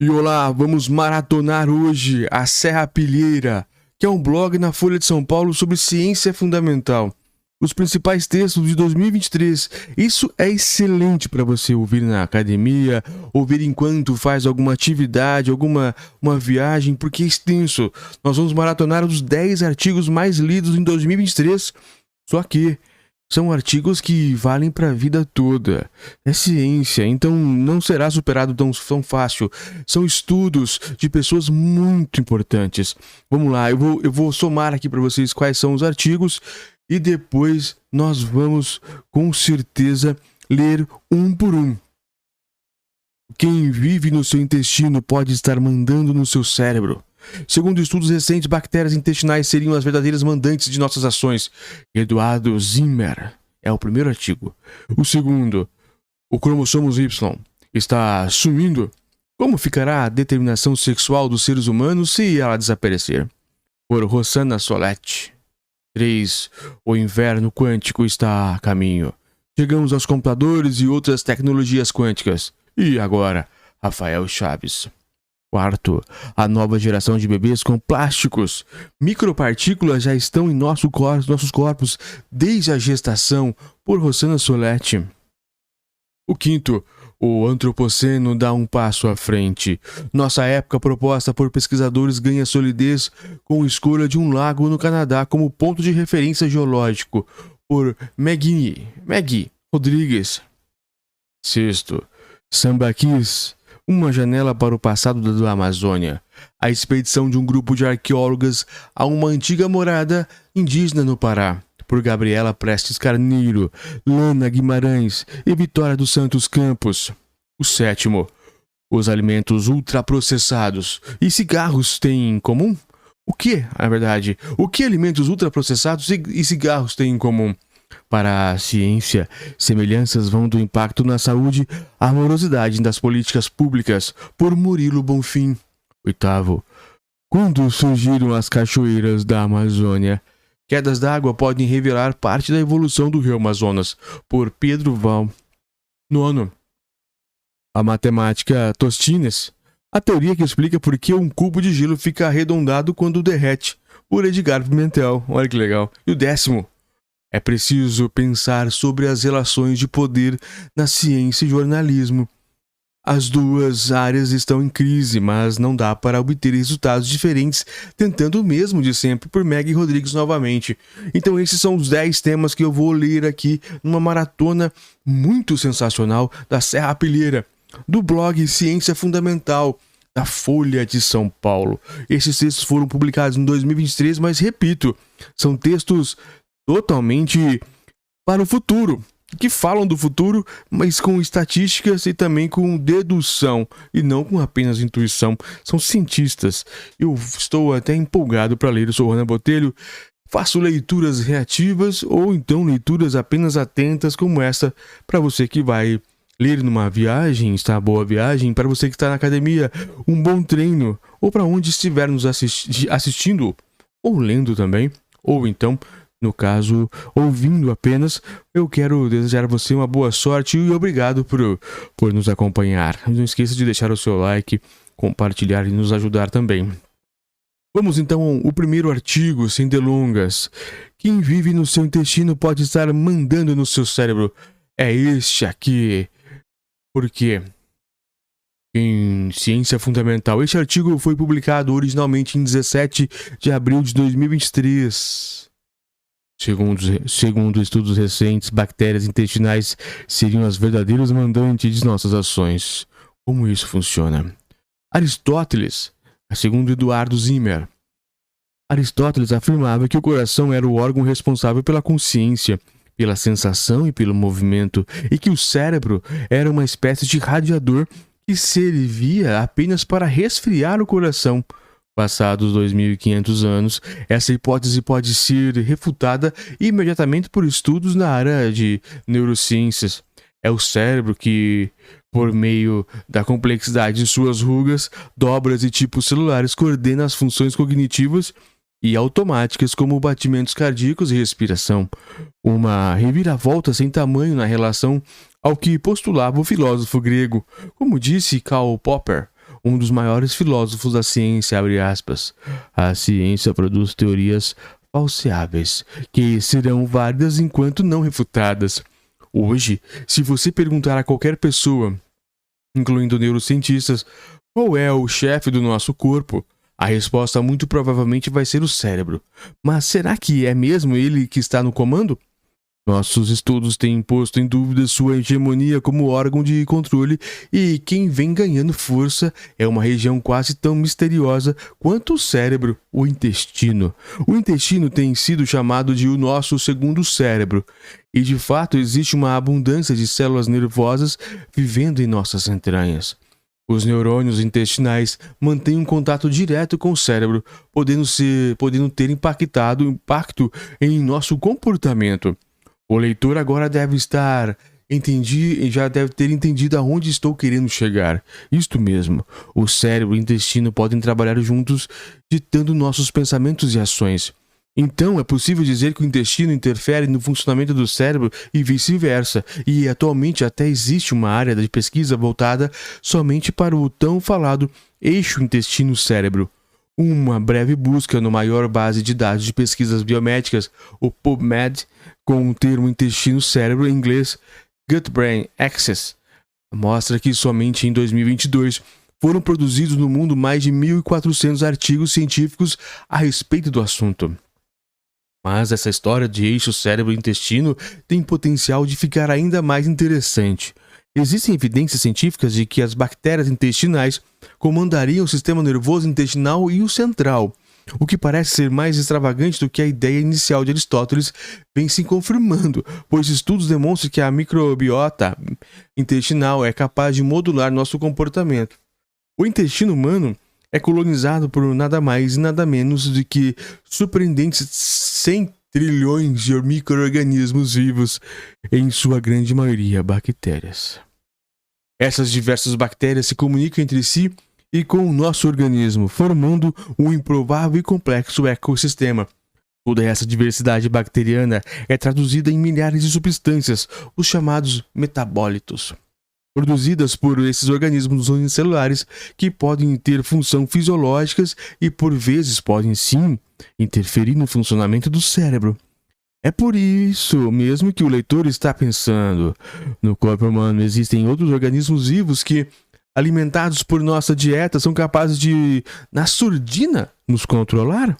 E olá, vamos maratonar hoje a Serrapilheira, que é um blog na Folha de São Paulo sobre ciência fundamental. Os principais textos de 2023. Isso é excelente para você ouvir na academia, ouvir enquanto faz alguma atividade, uma viagem, porque é extenso. Nós vamos maratonar os 10 artigos mais lidos em 2023. Só que são artigos que valem para a vida toda. É ciência, então não será superado tão fácil. São estudos de pessoas muito importantes. Vamos lá, eu vou somar aqui para vocês quais são os artigos e depois nós vamos, com certeza, ler um por um. Quem vive no seu intestino pode estar mandando no seu cérebro. Segundo estudos recentes, bactérias intestinais seriam as verdadeiras mandantes de nossas ações. Eduardo Zimmer é o primeiro artigo. O segundo, o cromossomos Y está sumindo. Como ficará a determinação sexual dos seres humanos se ela desaparecer? Por Rossana Solete. 3. O inverno quântico está a caminho. Chegamos aos computadores e outras tecnologias quânticas. E agora, Rafael Chaves. 4. A nova geração de bebês com plásticos. Micropartículas já estão em nossos corpos desde a gestação, por Rossana Solete. O 5. O antropoceno dá um passo à frente. Nossa época proposta por pesquisadores ganha solidez com a escolha de um lago no Canadá como ponto de referência geológico, por Maggie Rodrigues. 6. Sambaquis. Uma janela para o passado da Amazônia. A expedição de um grupo de arqueólogas a uma antiga morada indígena no Pará, por Gabriela Prestes Carneiro, Lana Guimarães e Vitória dos Santos Campos. O 7. Os alimentos ultraprocessados e cigarros têm em comum? O que alimentos ultraprocessados e cigarros têm em comum? Para a ciência, semelhanças vão do impacto na saúde à morosidade das políticas públicas, por Murilo Bonfim. 8. Quando surgiram as cachoeiras da Amazônia? Quedas d'água podem revelar parte da evolução do rio Amazonas, por Pedro Val. 9. A matemática Tostines. A teoria que explica por que um cubo de gelo fica arredondado quando derrete, por Edgar Pimentel. Olha que legal. E o 10. É preciso pensar sobre as relações de poder na ciência e jornalismo. As duas áreas estão em crise, mas não dá para obter resultados diferentes tentando o mesmo de sempre, por Maggie Rodrigues novamente. Então esses são os 10 temas que eu vou ler aqui numa maratona muito sensacional da Serrapilheira, do blog Ciência Fundamental, da Folha de São Paulo. Esses textos foram publicados em 2023, mas repito, são textos totalmente para o futuro, que falam do futuro, mas com estatísticas e também com dedução, e não com apenas intuição. São cientistas. Eu estou até empolgado para ler. Eu sou Rona Botelho, faço leituras reativas ou então leituras apenas atentas como essa, para você que vai ler numa viagem, está boa viagem, para você que está na academia, um bom treino, ou para onde estiver nos assistindo, ou lendo também, ou então, no caso, ouvindo apenas. Eu quero desejar a você uma boa sorte e obrigado por nos acompanhar. Não esqueça de deixar o seu like, compartilhar e nos ajudar também. Vamos então ao primeiro artigo, sem delongas. Quem vive no seu intestino pode estar mandando no seu cérebro. É este aqui. Por quê? Em Ciência Fundamental. Este artigo foi publicado originalmente em 17 de abril de 2023. Segundo estudos recentes, bactérias intestinais seriam as verdadeiras mandantes de nossas ações. Como isso funciona? Aristóteles, segundo Eduardo Zimmer. Aristóteles afirmava que o coração era o órgão responsável pela consciência, pela sensação e pelo movimento, e que o cérebro era uma espécie de radiador que servia apenas para resfriar o coração. Passados 2.500 anos, essa hipótese pode ser refutada imediatamente por estudos na área de neurociências. É o cérebro que, por meio da complexidade de suas rugas, dobras e tipos celulares, coordena as funções cognitivas e automáticas como batimentos cardíacos e respiração. Uma reviravolta sem tamanho na relação ao que postulava o filósofo grego. Como disse Karl Popper, um dos maiores filósofos da ciência, abre aspas. A ciência produz teorias falseáveis, que serão válidas enquanto não refutadas. Hoje, se você perguntar a qualquer pessoa, incluindo neurocientistas, qual é o chefe do nosso corpo, a resposta muito provavelmente vai ser o cérebro. Mas será que é mesmo ele que está no comando? Nossos estudos têm posto em dúvida sua hegemonia como órgão de controle, e quem vem ganhando força é uma região quase tão misteriosa quanto o cérebro, o intestino. O intestino tem sido chamado de o nosso segundo cérebro, e de fato existe uma abundância de células nervosas vivendo em nossas entranhas. Os neurônios intestinais mantêm um contato direto com o cérebro, podendo ter impacto em nosso comportamento. O leitor agora já deve ter entendido aonde estou querendo chegar. Isto mesmo, o cérebro e o intestino podem trabalhar juntos, ditando nossos pensamentos e ações. Então, é possível dizer que o intestino interfere no funcionamento do cérebro e vice-versa, e atualmente até existe uma área de pesquisa voltada somente para o tão falado eixo intestino-cérebro. Uma breve busca no maior base de dados de pesquisas biomédicas, o PubMed, com o termo intestino-cérebro em inglês Gut-Brain Axis, mostra que somente em 2022 foram produzidos no mundo mais de 1.400 artigos científicos a respeito do assunto. Mas essa história de eixo cérebro-intestino tem potencial de ficar ainda mais interessante. Existem evidências científicas de que as bactérias intestinais comandariam o sistema nervoso intestinal e o central. O que parece ser mais extravagante do que a ideia inicial de Aristóteles vem se confirmando, pois estudos demonstram que a microbiota intestinal é capaz de modular nosso comportamento. O intestino humano é colonizado por nada mais e nada menos do que surpreendentes 100 trilhões de micro-organismos vivos, em sua grande maioria bactérias. Essas diversas bactérias se comunicam entre si e com o nosso organismo, formando um improvável e complexo ecossistema. Toda essa diversidade bacteriana é traduzida em milhares de substâncias, os chamados metabólitos, produzidas por esses organismos unicelulares que podem ter função fisiológicas e por vezes podem sim interferir no funcionamento do cérebro. É por isso mesmo que o leitor está pensando: no corpo humano existem outros organismos vivos que, alimentados por nossa dieta, são capazes de, na surdina, nos controlar?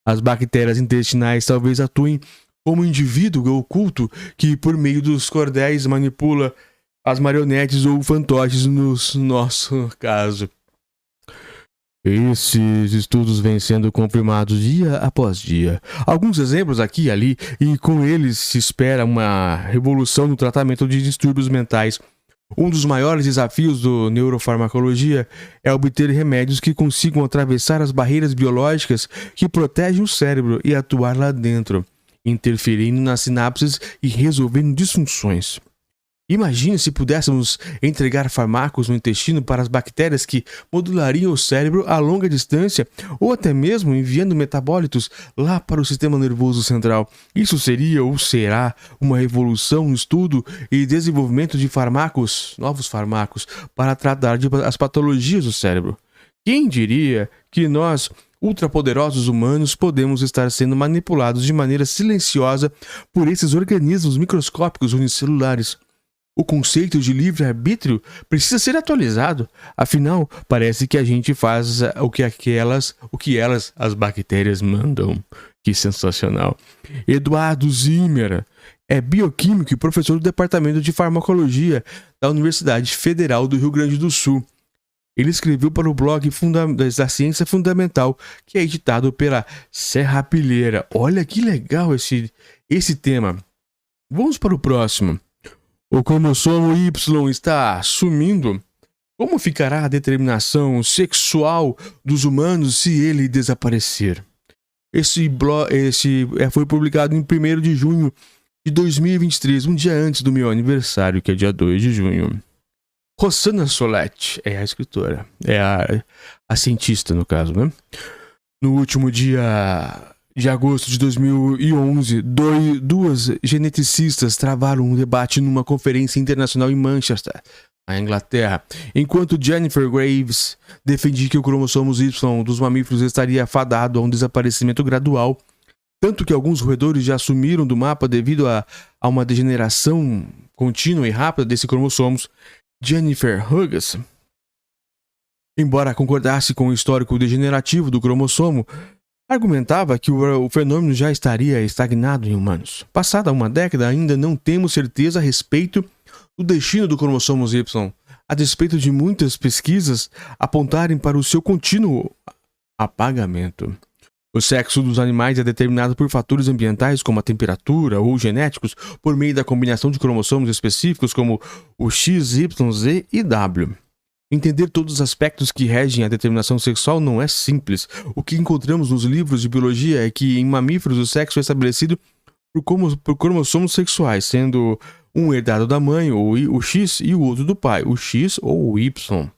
As bactérias intestinais talvez atuem como um indivíduo oculto que, por meio dos cordéis, manipula as marionetes ou fantoches no nosso caso. Esses estudos vêm sendo confirmados dia após dia. Alguns exemplos aqui e ali, e com eles se espera uma revolução no tratamento de distúrbios mentais. Um dos maiores desafios da neurofarmacologia é obter remédios que consigam atravessar as barreiras biológicas que protegem o cérebro e atuar lá dentro, interferindo nas sinapses e resolvendo disfunções. Imagine se pudéssemos entregar fármacos no intestino para as bactérias que modulariam o cérebro a longa distância, ou até mesmo enviando metabólitos lá para o sistema nervoso central. Isso seria ou será uma revolução no estudo e desenvolvimento de novos fármacos, para tratar as patologias do cérebro. Quem diria que nós, ultrapoderosos humanos, podemos estar sendo manipulados de maneira silenciosa por esses organismos microscópicos unicelulares? O conceito de livre-arbítrio precisa ser atualizado. Afinal, parece que a gente faz o que elas, as bactérias, mandam. Que sensacional. Eduardo Zimmer é bioquímico e professor do Departamento de Farmacologia da Universidade Federal do Rio Grande do Sul. Ele escreveu para o blog da Ciência Fundamental, que é editado pela Serrapilheira. Olha que legal esse tema. Vamos para o próximo. O cromossomo Y está sumindo. Como ficará a determinação sexual dos humanos se ele desaparecer? Foi publicado em 1º de junho de 2023, um dia antes do meu aniversário, que é dia 2 de junho. Rossana Solete é a escritora, é a cientista no caso, né? No último dia De agosto de 2011, duas geneticistas travaram um debate numa conferência internacional em Manchester, na Inglaterra, enquanto Jennifer Graves defendia que o cromossomo Y dos mamíferos estaria fadado a um desaparecimento gradual, tanto que alguns roedores já sumiram do mapa devido a uma degeneração contínua e rápida desses cromossomos. Jennifer Hughes, embora concordasse com o histórico degenerativo do cromossomo, argumentava que o fenômeno já estaria estagnado em humanos. Passada uma década, ainda não temos certeza a respeito do destino do cromossomo Y, a despeito de muitas pesquisas apontarem para o seu contínuo apagamento. O sexo dos animais é determinado por fatores ambientais como a temperatura ou genéticos por meio da combinação de cromossomos específicos como o X, Y, Z e W. Entender todos os aspectos que regem a determinação sexual não é simples. O que encontramos nos livros de biologia é que em mamíferos o sexo é estabelecido por cromossomos sexuais, sendo um herdado da mãe, o X, e o outro do pai, o X ou o Y.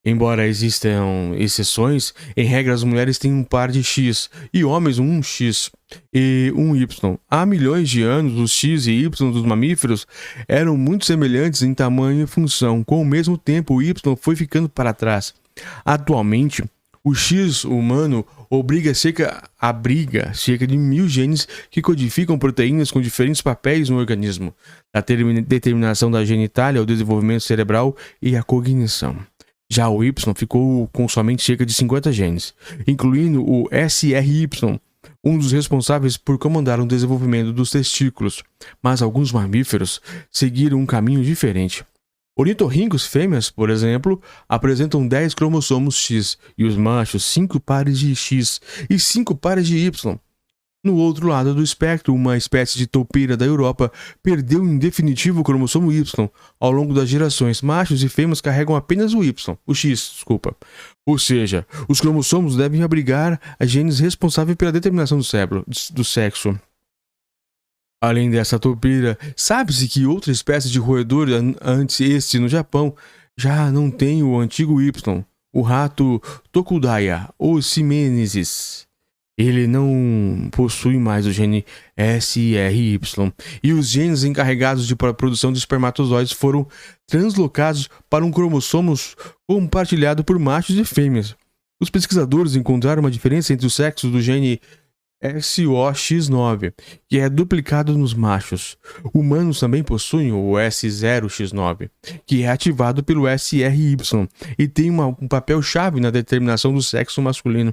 Embora existam exceções, em regra as mulheres têm um par de X e homens um X e um Y. Há milhões de anos, os X e Y dos mamíferos eram muito semelhantes em tamanho e função. Com o mesmo tempo, o Y foi ficando para trás. Atualmente, o X humano abriga cerca de 1000 genes que codificam proteínas com diferentes papéis no organismo, da determinação da genitália ao desenvolvimento cerebral e à cognição. Já o Y ficou com somente cerca de 50 genes, incluindo o SRY, um dos responsáveis por comandar o desenvolvimento dos testículos, mas alguns mamíferos seguiram um caminho diferente. Ornitorrincos fêmeas, por exemplo, apresentam 10 cromossomos X e os machos 5 pares de X e 5 pares de Y. No outro lado do espectro, uma espécie de toupeira da Europa perdeu em definitivo o cromossomo Y. Ao longo das gerações, machos e fêmeas carregam apenas o X. Ou seja, os cromossomos devem abrigar a genes responsáveis pela determinação do sexo. Além dessa toupeira, sabe-se que outra espécie de roedor antes este no Japão já não tem o antigo Y, o rato Tokudaya ou Simensis. Ele não possui mais o gene SRY, e os genes encarregados para a produção de espermatozoides foram translocados para um cromossomo compartilhado por machos e fêmeas. Os pesquisadores encontraram uma diferença entre os sexos do gene SOX9, que é duplicado nos machos. Humanos também possuem o S0X9, que é ativado pelo SRY e tem um papel-chave na determinação do sexo masculino.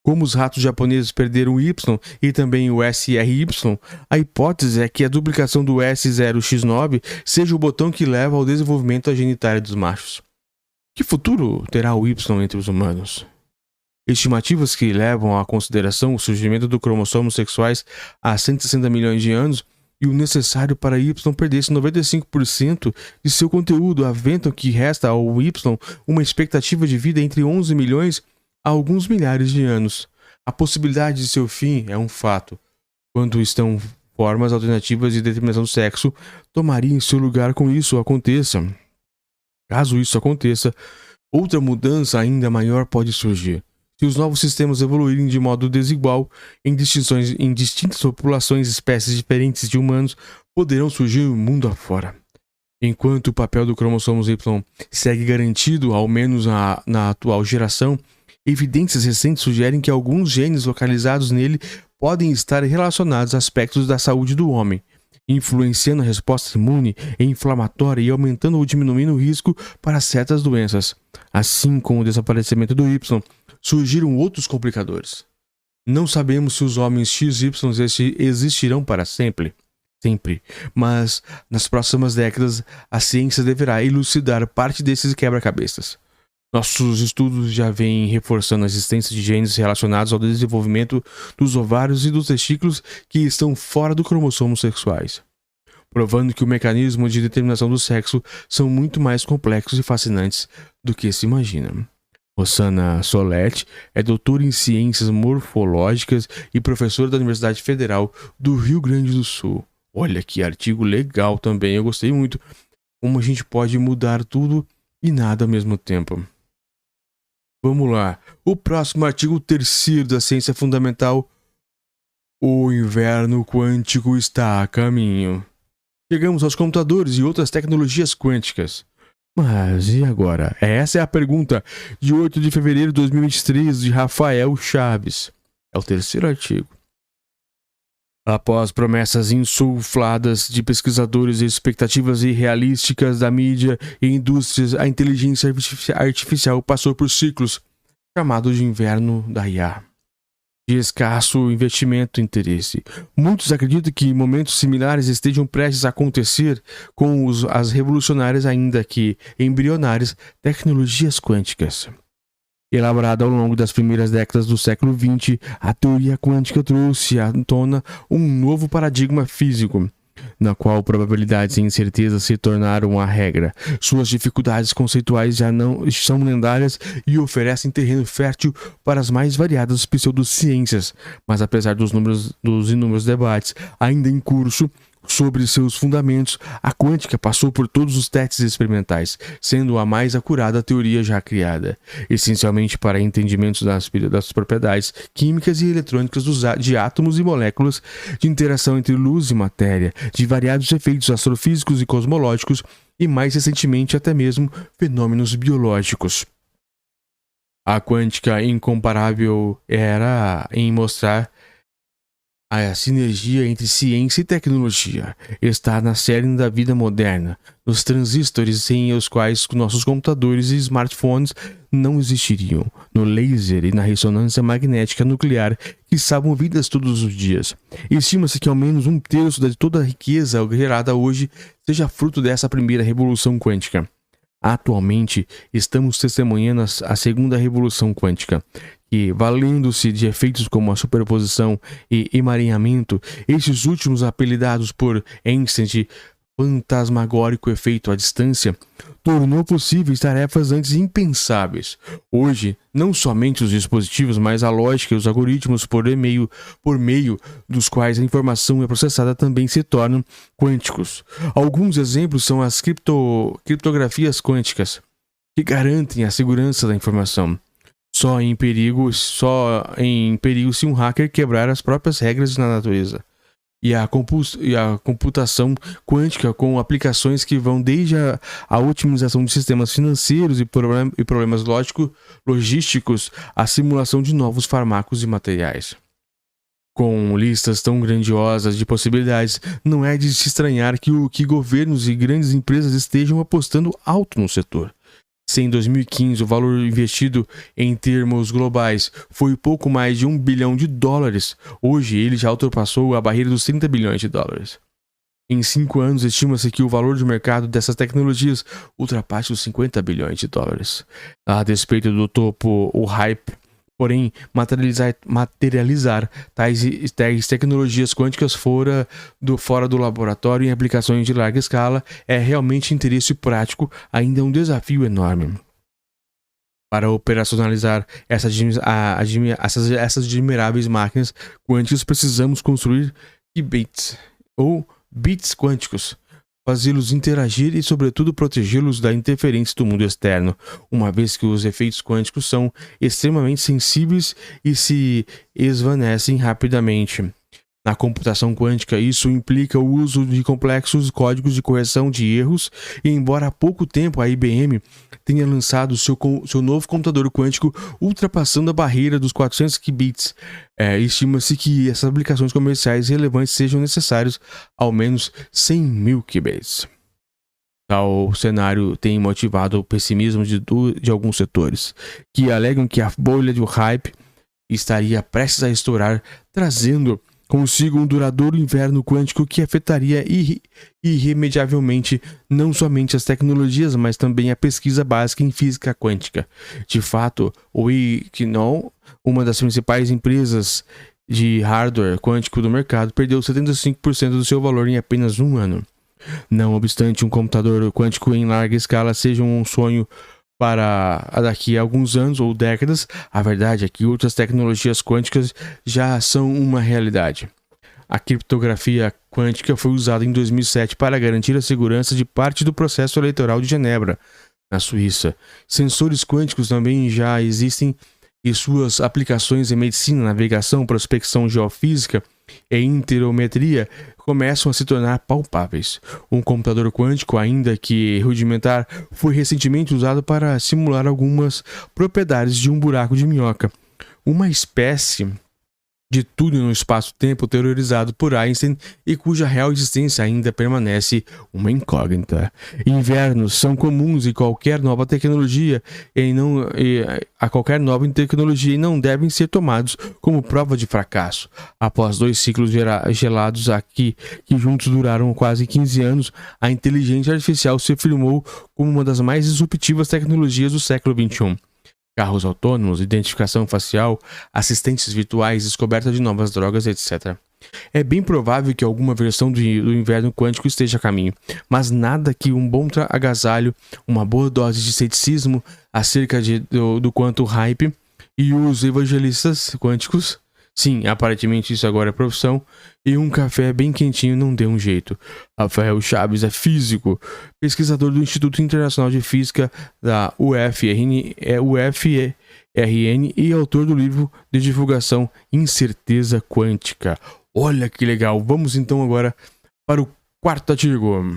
Como os ratos japoneses perderam o Y e também o SRY, a hipótese é que a duplicação do S0X9 seja o botão que leva ao desenvolvimento da genitália dos machos. Que futuro terá o Y entre os humanos? Estimativas que levam à consideração o surgimento do cromossomos sexuais há 160 milhões de anos e o necessário para Y perdesse 95% de seu conteúdo, aventam que resta ao Y uma expectativa de vida entre 11 milhões a alguns milhares de anos. A possibilidade de seu fim é um fato. Quando estão formas alternativas de determinação do sexo, tomaria em seu lugar com isso aconteça. Caso isso aconteça, outra mudança ainda maior pode surgir. Se os novos sistemas evoluírem de modo desigual, em distintas populações e espécies diferentes de humanos, poderão surgir mundo afora. Enquanto o papel do cromossomo Y segue garantido, ao menos na atual geração, evidências recentes sugerem que alguns genes localizados nele podem estar relacionados a aspectos da saúde do homem, influenciando a resposta imune e inflamatória e aumentando ou diminuindo o risco para certas doenças. Assim como o desaparecimento do Y, surgiram outros complicadores. Não sabemos se os homens XY existirão para sempre, mas nas próximas décadas a ciência deverá elucidar parte desses quebra-cabeças. Nossos estudos já vêm reforçando a existência de genes relacionados ao desenvolvimento dos ovários e dos testículos que estão fora do cromossomo sexuais, provando que o mecanismo de determinação do sexo são muito mais complexos e fascinantes do que se imagina. Rossana Soletti é doutora em Ciências Morfológicas e professora da Universidade Federal do Rio Grande do Sul. Olha que artigo legal também, eu gostei muito. Como a gente pode mudar tudo e nada ao mesmo tempo. Vamos lá. O próximo artigo, o terceiro da Ciência Fundamental, O inverno quântico está a caminho. Chegamos aos computadores e outras tecnologias quânticas. Mas e agora? Essa é a pergunta de 8 de fevereiro de 2023 de Rafael Chaves. É o terceiro artigo. Após promessas insufladas de pesquisadores e expectativas irrealísticas da mídia e indústrias, a inteligência artificial passou por ciclos chamados de inverno da IA, de escasso investimento e interesse. Muitos acreditam que momentos similares estejam prestes a acontecer com as revolucionárias, ainda que embrionárias, tecnologias quânticas. Elaborada ao longo das primeiras décadas do século XX, a teoria quântica trouxe à tona um novo paradigma físico, na qual probabilidades e incertezas se tornaram a regra. Suas dificuldades conceituais já não são lendárias e oferecem terreno fértil para as mais variadas pseudociências, mas apesar dos inúmeros debates ainda em curso sobre seus fundamentos, a quântica passou por todos os testes experimentais, sendo a mais acurada teoria já criada, essencialmente para entendimentos das propriedades químicas e eletrônicas de átomos e moléculas, de interação entre luz e matéria, de variados efeitos astrofísicos e cosmológicos e, mais recentemente, até mesmo fenômenos biológicos. A quântica incomparável era em mostrar a sinergia entre ciência e tecnologia. Está na cerne da vida moderna, nos transistores sem os quais nossos computadores e smartphones não existiriam, no laser e na ressonância magnética nuclear que salvam vidas todos os dias. Estima-se que ao menos 1/3 de toda a riqueza gerada hoje seja fruto dessa primeira revolução quântica. Atualmente, estamos testemunhando a segunda revolução quântica, que, valendo-se de efeitos como a superposição e emaranhamento, estes últimos apelidados por Einstein de fantasmagórico efeito à distância, tornou possíveis tarefas antes impensáveis. Hoje, não somente os dispositivos, mas a lógica e os algoritmos por meio dos quais a informação é processada também se tornam quânticos. Alguns exemplos são as criptografias quânticas, que garantem a segurança da informação. Só em perigo se um hacker quebrar as próprias regras na natureza. E a computação quântica, com aplicações que vão desde a otimização de sistemas financeiros e problemas logísticos à simulação de novos fármacos e materiais. Com listas tão grandiosas de possibilidades, não é de se estranhar que governos e grandes empresas estejam apostando alto no setor. Se em 2015 o valor investido em termos globais foi pouco mais de $1 bilhão, hoje ele já ultrapassou a barreira dos $30 bilhões. Em 5 anos, estima-se que o valor de mercado dessas tecnologias ultrapasse os $50 bilhões. A despeito do topo, o hype, porém, materializar tais tecnologias quânticas fora do laboratório em aplicações de larga escala é realmente interesse prático, ainda um desafio enorme. Para operacionalizar essas admiráveis máquinas quânticas, precisamos construir qubits, ou bits quânticos, fazê-los interagir e, sobretudo, protegê-los da interferência do mundo externo, uma vez que os efeitos quânticos são extremamente sensíveis e se esvanecem rapidamente. Na computação quântica, isso implica o uso de complexos códigos de correção de erros, e embora há pouco tempo a IBM tenha lançado seu novo computador quântico ultrapassando a barreira dos 400 qubits, estima-se que essas aplicações comerciais relevantes sejam necessários ao menos 100.000 qubits. Tal cenário tem motivado o pessimismo de alguns setores, que alegam que a bolha do hype estaria prestes a estourar, trazendo consigo um duradouro inverno quântico que afetaria irremediavelmente não somente as tecnologias, mas também a pesquisa básica em física quântica. De fato, o Intel, uma das principais empresas de hardware quântico do mercado, perdeu 75% do seu valor em apenas um ano. Não obstante um computador quântico em larga escala seja um sonho para daqui a alguns anos ou décadas, a verdade é que outras tecnologias quânticas já são uma realidade. A criptografia quântica foi usada em 2007 para garantir a segurança de parte do processo eleitoral de Genebra, na Suíça. Sensores quânticos também já existem e suas aplicações em medicina, navegação, prospecção geofísica e interometria começam a se tornar palpáveis. Um computador quântico, ainda que rudimentar, foi recentemente usado para simular algumas propriedades de um buraco de minhoca, uma espécie de túnel no espaço-tempo teorizado por Einstein e cuja real existência ainda permanece uma incógnita. Invernos são comuns em qualquer nova tecnologia e não devem ser tomados como prova de fracasso. Após 2 ciclos gelados aqui, que juntos duraram quase 15 anos, a inteligência artificial se afirmou como uma das mais disruptivas tecnologias do século XXI. Carros autônomos, identificação facial, assistentes virtuais, descoberta de novas drogas, etc. É bem provável que alguma versão do inverno quântico esteja a caminho, mas nada que um bom agasalho, uma boa dose de ceticismo acerca do quanto hype e os evangelistas quânticos, sim, aparentemente isso agora é profissão, e um café bem quentinho não deu um jeito. Rafael Chaves é físico, pesquisador do Instituto Internacional de Física da UFRN e autor do livro de divulgação Incerteza Quântica. Olha que legal, vamos então agora para o quarto artigo.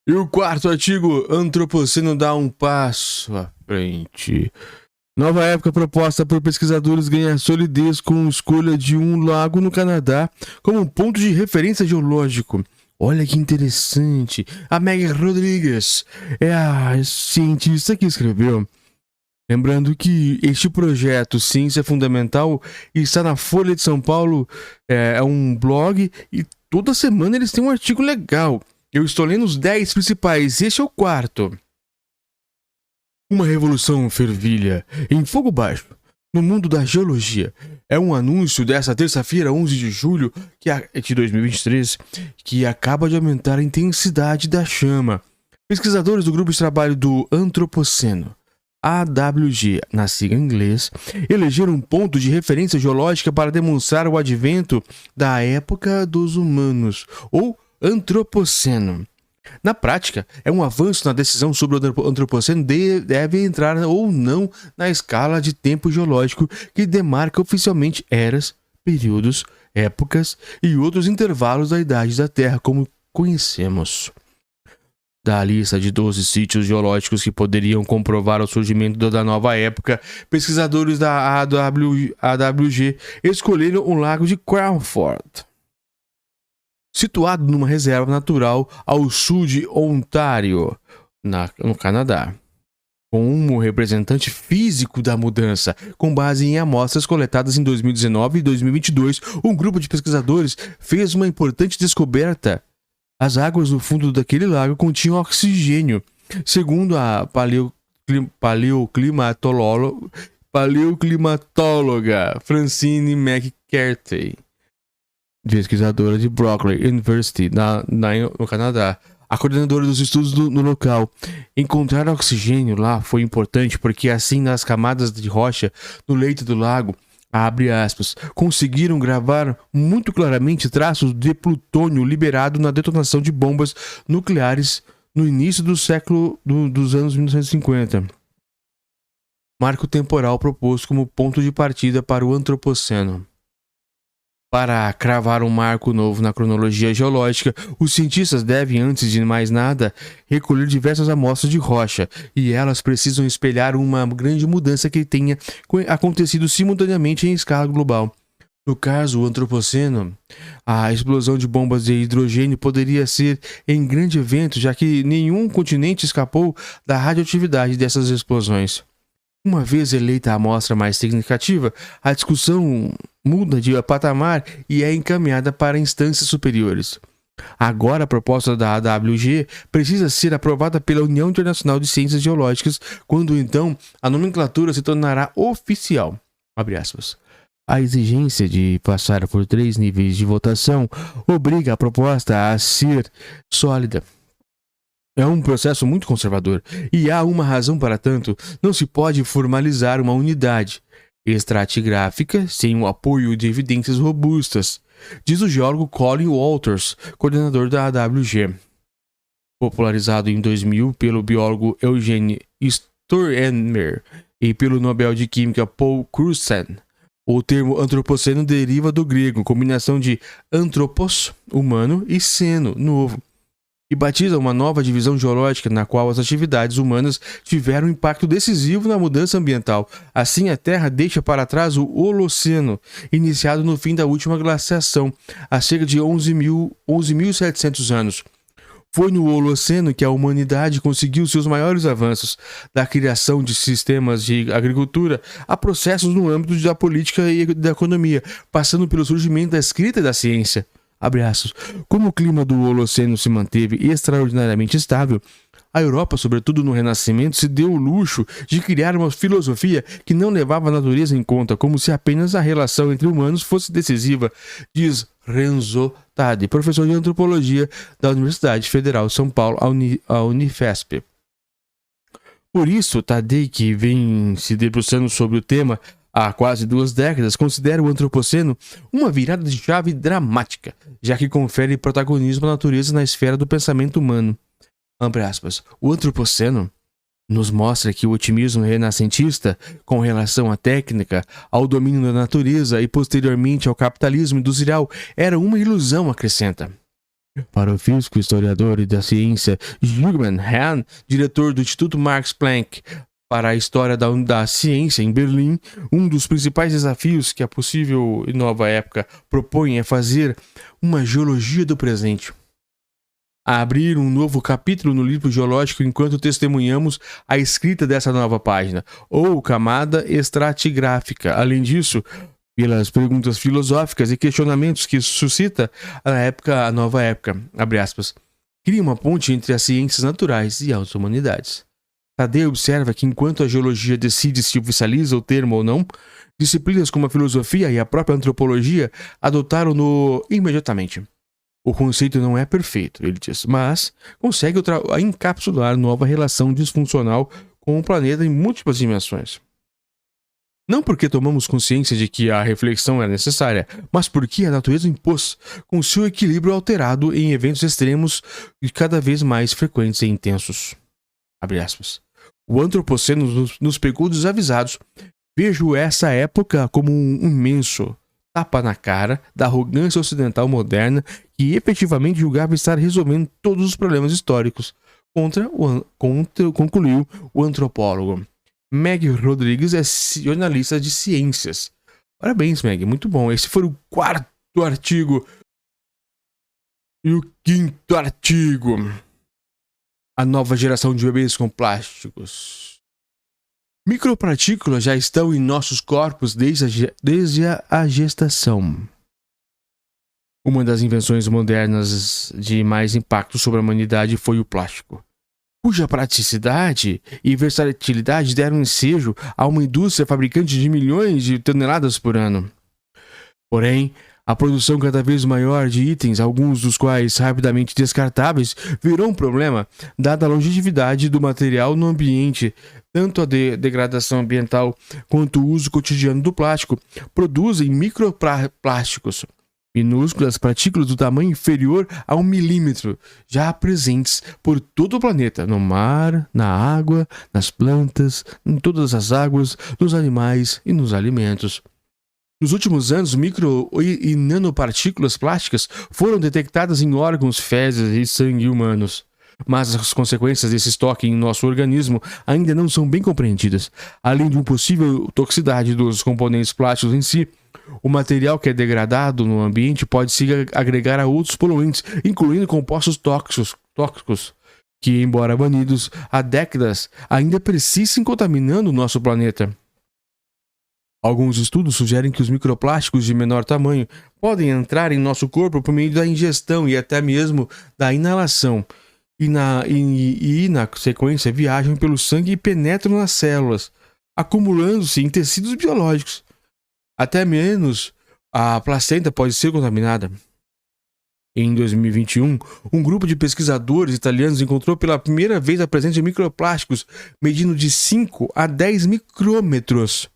E o quarto artigo, Antropoceno dá um passo à frente. Nova época proposta por pesquisadores ganha solidez com escolha de um lago no Canadá como ponto de referência geológico. Olha que interessante. A Meg Rodrigues é a cientista que escreveu. Lembrando que este projeto Ciência Fundamental está na Folha de São Paulo, é um blog e toda semana eles têm um artigo legal. Eu estou lendo os 10 principais, este é o quarto. Uma revolução fervilha em fogo baixo no mundo da geologia. É um anúncio dessa terça-feira, 11 de julho de 2023, que acaba de aumentar a intensidade da chama. Pesquisadores do grupo de trabalho do Antropoceno, AWG, na sigla em inglês, elegeram um ponto de referência geológica para demonstrar o advento da época dos humanos, ou Antropoceno. Na prática, é um avanço na decisão sobre o Antropoceno deve entrar ou não na escala de tempo geológico que demarca oficialmente eras, períodos, épocas e outros intervalos da idade da Terra como conhecemos. Da lista de 12 sítios geológicos que poderiam comprovar o surgimento da nova época, pesquisadores da AWG escolheram o lago de Crawford, situado numa reserva natural ao sul de Ontário, no Canadá. Como representante físico da mudança, com base em amostras coletadas em 2019 e 2022, um grupo de pesquisadores fez uma importante descoberta. As águas do fundo daquele lago continham oxigênio, segundo a paleoclimatóloga Francine McCarthy, pesquisadora de Berkeley University, no Canadá, a coordenadora dos estudos no local. Encontrar oxigênio lá foi importante porque assim nas camadas de rocha no leito do lago, abre aspas, conseguiram gravar muito claramente traços de plutônio liberado na detonação de bombas nucleares no início do século dos anos 1950. Marco temporal proposto como ponto de partida para o Antropoceno. Para cravar um marco novo na cronologia geológica, os cientistas devem, antes de mais nada, recolher diversas amostras de rocha, e elas precisam espelhar uma grande mudança que tenha acontecido simultaneamente em escala global. No caso, o Antropoceno, a explosão de bombas de hidrogênio poderia ser em grande evento, já que nenhum continente escapou da radioatividade dessas explosões. Uma vez eleita a amostra mais significativa, a discussão muda de patamar e é encaminhada para instâncias superiores. Agora a proposta da AWG precisa ser aprovada pela União Internacional de Ciências Geológicas, quando então a nomenclatura se tornará oficial. Abre aspas. A exigência de passar por 3 níveis de votação obriga a proposta a ser sólida. É um processo muito conservador, e há uma razão para tanto. Não se pode formalizar uma unidade estratigráfica sem o apoio de evidências robustas, diz o geólogo Colin Walters, coordenador da AWG. Popularizado em 2000 pelo biólogo Eugene Stoermer e pelo Nobel de Química Paul Crutzen, O termo antropoceno deriva do grego, combinação de anthropos, humano, e ceno, novo, e batiza uma nova divisão geológica na qual as atividades humanas tiveram um impacto decisivo na mudança ambiental. Assim, a Terra deixa para trás o Holoceno, iniciado no fim da última glaciação, há cerca de 11.700 anos. Foi no Holoceno que a humanidade conseguiu seus maiores avanços, da criação de sistemas de agricultura a processos no âmbito da política e da economia, passando pelo surgimento da escrita e da ciência. Abre aspas. Como o clima do Holoceno se manteve extraordinariamente estável, a Europa, sobretudo no Renascimento, se deu o luxo de criar uma filosofia que não levava a natureza em conta, como se apenas a relação entre humanos fosse decisiva, diz Renzo Tadei, professor de antropologia da Universidade Federal de São Paulo, a Unifesp. Por isso, Tadei, que vem se debruçando sobre o tema há quase 2 décadas, considera o antropoceno uma virada de chave dramática, já que confere protagonismo à natureza na esfera do pensamento humano. Abre aspas. O antropoceno nos mostra que o otimismo renascentista com relação à técnica, ao domínio da natureza e posteriormente ao capitalismo industrial era uma ilusão, acrescenta. Para o físico, historiador e da ciência Jürgen Hahn, diretor do Instituto Max Planck para a História da Ciência em Berlim, um dos principais desafios que a possível e nova época propõe é fazer uma geologia do presente. A abrir um novo capítulo no livro geológico enquanto testemunhamos a escrita dessa nova página, ou camada estratigráfica. Além disso, pelas perguntas filosóficas e questionamentos que suscita a nova época, abre aspas, cria uma ponte entre as ciências naturais e as humanidades. Tadei observa que enquanto a geologia decide se oficializa o termo ou não, disciplinas como a filosofia e a própria antropologia adotaram-no imediatamente. O conceito não é perfeito, ele diz, mas consegue encapsular nova relação disfuncional com o planeta em múltiplas dimensões. Não porque tomamos consciência de que a reflexão é necessária, mas porque a natureza impôs, com seu equilíbrio alterado em eventos extremos e cada vez mais frequentes e intensos. Abre aspas. O antropoceno nos pegou desavisados. Vejo essa época como um imenso tapa na cara da arrogância ocidental moderna que efetivamente julgava estar resolvendo todos os problemas históricos, concluiu o antropólogo. Meg Rodrigues é jornalista de ciências. Parabéns, Meg, muito bom. Esse foi o 4º artigo. E o 5º artigo. A nova geração de bebês com plásticos. Micropartículas já estão em nossos corpos desde a gestação. Uma das invenções modernas de mais impacto sobre a humanidade foi o plástico, cuja praticidade e versatilidade deram ensejo a uma indústria fabricante de milhões de toneladas por ano. Porém, a produção cada vez maior de itens, alguns dos quais rapidamente descartáveis, virou um problema, dada a longevidade do material no ambiente. Tanto a degradação ambiental quanto o uso cotidiano do plástico produzem microplásticos, minúsculas partículas do tamanho inferior a 1 milímetro, já presentes por todo o planeta, no mar, na água, nas plantas, em todas as águas, nos animais e nos alimentos. Nos últimos anos, micro e nanopartículas plásticas foram detectadas em órgãos, fezes e sangue humanos. Mas as consequências desse estoque em nosso organismo ainda não são bem compreendidas. Além de uma possível toxicidade dos componentes plásticos em si, o material que é degradado no ambiente pode se agregar a outros poluentes, incluindo compostos tóxicos, que, embora banidos há décadas, ainda persistem contaminando o nosso planeta. Alguns estudos sugerem que os microplásticos de menor tamanho podem entrar em nosso corpo por meio da ingestão e até mesmo da inalação, e na sequência viajam pelo sangue e penetram nas células, acumulando-se em tecidos biológicos. Até menos a placenta pode ser contaminada. Em 2021, um grupo de pesquisadores italianos encontrou pela primeira vez a presença de microplásticos medindo de 5 a 10 micrômetros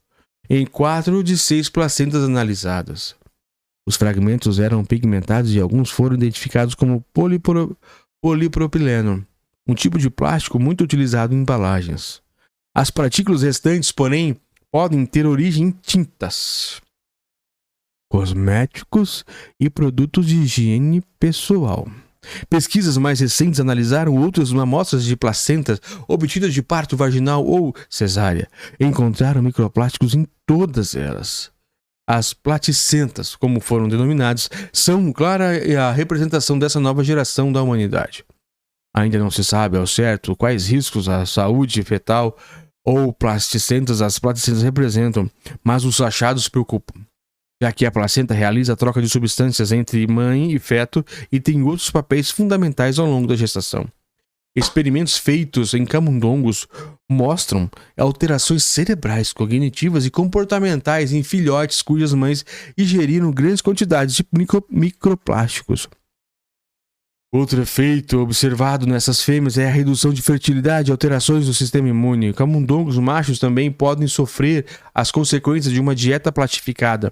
em 4 de 6 placentas analisadas. Os fragmentos eram pigmentados e alguns foram identificados como polipropileno, um tipo de plástico muito utilizado em embalagens. As partículas restantes, porém, podem ter origem em tintas. cosméticos e produtos de higiene pessoal. Pesquisas mais recentes analisaram outras amostras de placentas obtidas de parto vaginal ou cesárea e encontraram microplásticos em todas elas. As platicentas, como foram denominadas, são clara a representação dessa nova geração da humanidade. Ainda não se sabe ao certo quais riscos à saúde fetal ou as platicentas representam, mas os achados preocupam, já que a placenta realiza a troca de substâncias entre mãe e feto e tem outros papéis fundamentais ao longo da gestação. Experimentos feitos em camundongos mostram alterações cerebrais, cognitivas e comportamentais em filhotes cujas mães ingeriram grandes quantidades de microplásticos. Outro efeito observado nessas fêmeas é a redução de fertilidade e alterações do sistema imune. Camundongos machos também podem sofrer as consequências de uma dieta plastificada,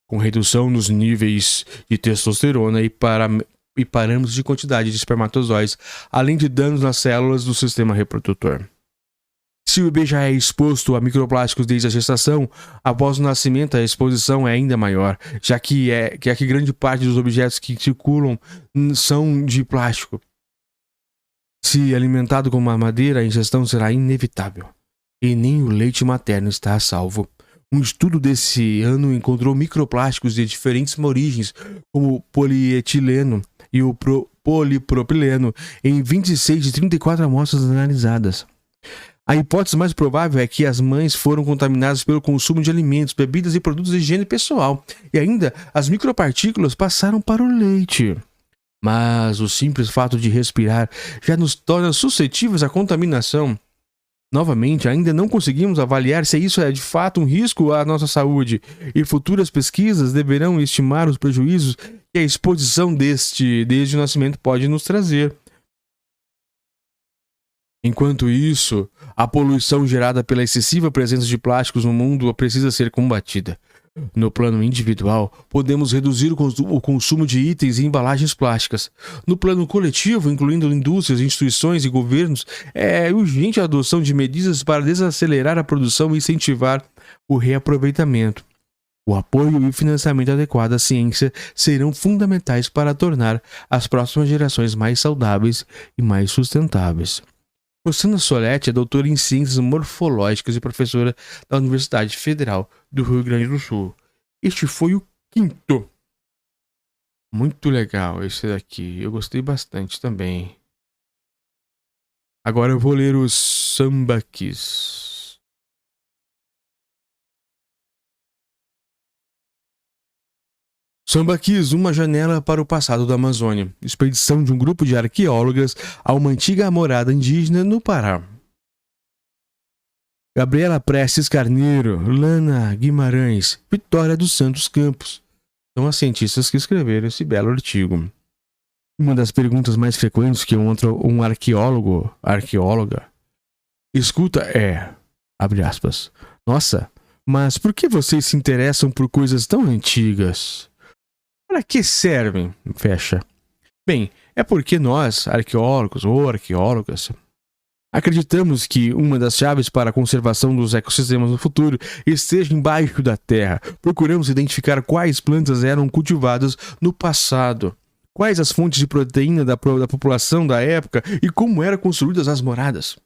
com redução nos níveis de testosterona e parâmetros de quantidade de espermatozoides, além de danos nas células do sistema reprodutor. Se o bebê já é exposto a microplásticos desde a gestação, após o nascimento a exposição é ainda maior, já que grande parte dos objetos que circulam são de plástico. Se alimentado com mamadeira, a ingestão será inevitável, e nem o leite materno está a salvo. Um estudo desse ano encontrou microplásticos de diferentes origens, como o polietileno e o polipropileno, em 26 de 34 amostras analisadas. A hipótese mais provável é que as mães foram contaminadas pelo consumo de alimentos, bebidas e produtos de higiene pessoal, e ainda as micropartículas passaram para o leite. Mas o simples fato de respirar já nos torna suscetíveis à contaminação. Novamente, ainda não conseguimos avaliar se isso é de fato um risco à nossa saúde, e futuras pesquisas deverão estimar os prejuízos que a exposição desde o nascimento pode nos trazer. Enquanto isso, a poluição gerada pela excessiva presença de plásticos no mundo precisa ser combatida. No plano individual, podemos reduzir o consumo de itens e embalagens plásticas. No plano coletivo, incluindo indústrias, instituições e governos, é urgente a adoção de medidas para desacelerar a produção e incentivar o reaproveitamento. O apoio e o financiamento adequado à ciência serão fundamentais para tornar as próximas gerações mais saudáveis e mais sustentáveis. Rosana Soletti é doutora em Ciências Morfológicas e professora da Universidade Federal do Rio Grande do Sul. Este foi o 5º. Muito legal esse daqui. Eu gostei também. Agora eu vou ler os sambaquis. Sambaquis, uma janela para o passado da Amazônia. Expedição de um grupo de arqueólogas a uma antiga morada indígena no Pará. Gabriela Prestes Carneiro, Lana Guimarães, Vitória dos Santos Campos. São as cientistas que escreveram esse belo artigo. Uma das perguntas mais frequentes que um arqueóloga, escuta é, abre aspas, nossa, mas por que vocês se interessam por coisas tão antigas? Para que servem? Fecha. Bem, é porque nós, arqueólogos ou arqueólogas, acreditamos que uma das chaves para a conservação dos ecossistemas no futuro esteja embaixo da terra. Procuramos identificar quais plantas eram cultivadas no passado, quais as fontes de proteína da população da época e como eram construídas as moradas.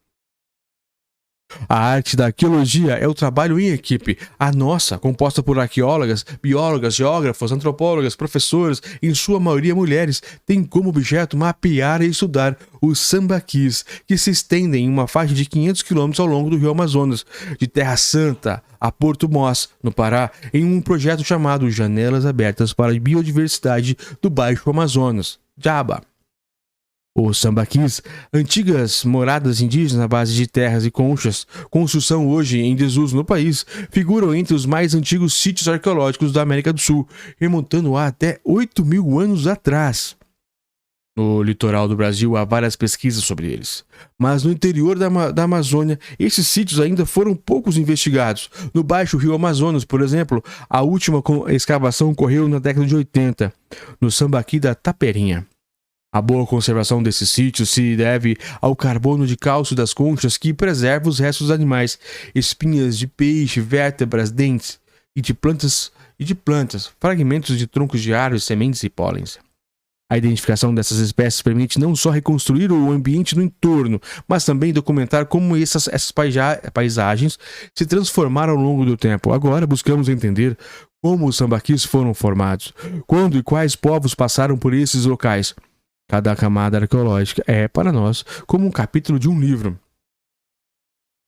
A arte da arqueologia é o trabalho em equipe. A nossa, composta por arqueólogas, biólogas, geógrafos, antropólogas, professores, em sua maioria mulheres, tem como objeto mapear e estudar os sambaquis, que se estendem em uma faixa de 500 km ao longo do Rio Amazonas, de Terra Santa a Porto Mós, no Pará, em um projeto chamado Janelas Abertas para a Biodiversidade do Baixo Amazonas, JABA. Os sambaquis, antigas moradas indígenas à base de terras e conchas, construção hoje em desuso no país, figuram entre os mais antigos sítios arqueológicos da América do Sul, remontando a até 8.000 anos atrás. No litoral do Brasil há várias pesquisas sobre eles, mas no interior da Amazônia, esses sítios ainda foram poucos investigados. No Baixo Rio Amazonas, por exemplo, a última escavação ocorreu na década de 80, no Sambaqui da Taperinha. A boa conservação desses sítios se deve ao carbono de cálcio das conchas que preserva os restos dos animais, espinhas de peixe, vértebras, dentes. e de plantas, fragmentos de troncos de árvores, sementes e pólens. A identificação dessas espécies permite não só reconstruir o ambiente no entorno, mas também documentar como essas paisagens se transformaram ao longo do tempo. Agora buscamos entender como os sambaquis foram formados, quando e quais povos passaram por esses locais. Cada camada arqueológica é, para nós, como um capítulo de um livro.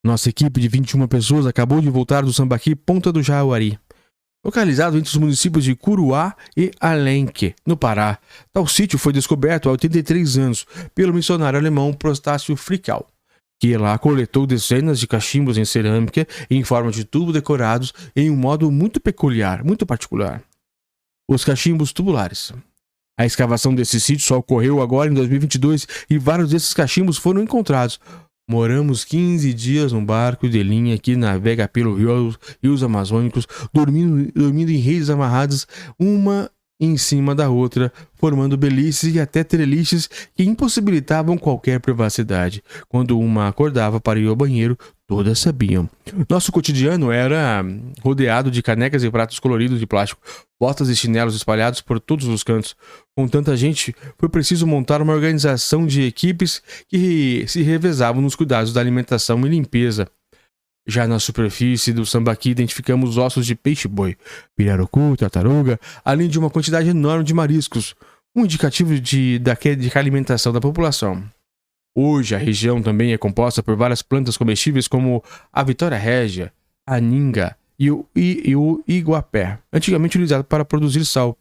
Nossa equipe de 21 pessoas acabou de voltar do Sambaqui Ponta do Jauari, localizado entre os municípios de Curuá e Alenque, no Pará. Tal sítio foi descoberto há 83 anos pelo missionário alemão Prostácio Frickel, que lá coletou dezenas de cachimbos em cerâmica em forma de tubo decorados em um modo muito peculiar, muito particular. Os cachimbos tubulares. A escavação desse sítio só ocorreu agora em 2022 e vários desses cachimbos foram encontrados. Moramos 15 dias num barco de linha que navega pelos rios amazônicos, dormindo em redes amarradas, uma em cima da outra, formando beliches e até treliches que impossibilitavam qualquer privacidade. Quando uma acordava para ir ao banheiro, todas sabiam. Nosso cotidiano era rodeado de canecas e pratos coloridos de plástico, botas e chinelos espalhados por todos os cantos. Com tanta gente, foi preciso montar uma organização de equipes que se revezavam nos cuidados da alimentação e limpeza. Já na superfície do Sambaqui identificamos ossos de peixe-boi, pirarucu, tartaruga, além de uma quantidade enorme de mariscos, um indicativo de alimentação da população. Hoje a região também é composta por várias plantas comestíveis como a Vitória Régia, a Ninga e o Iguapé, antigamente utilizado para produzir sal.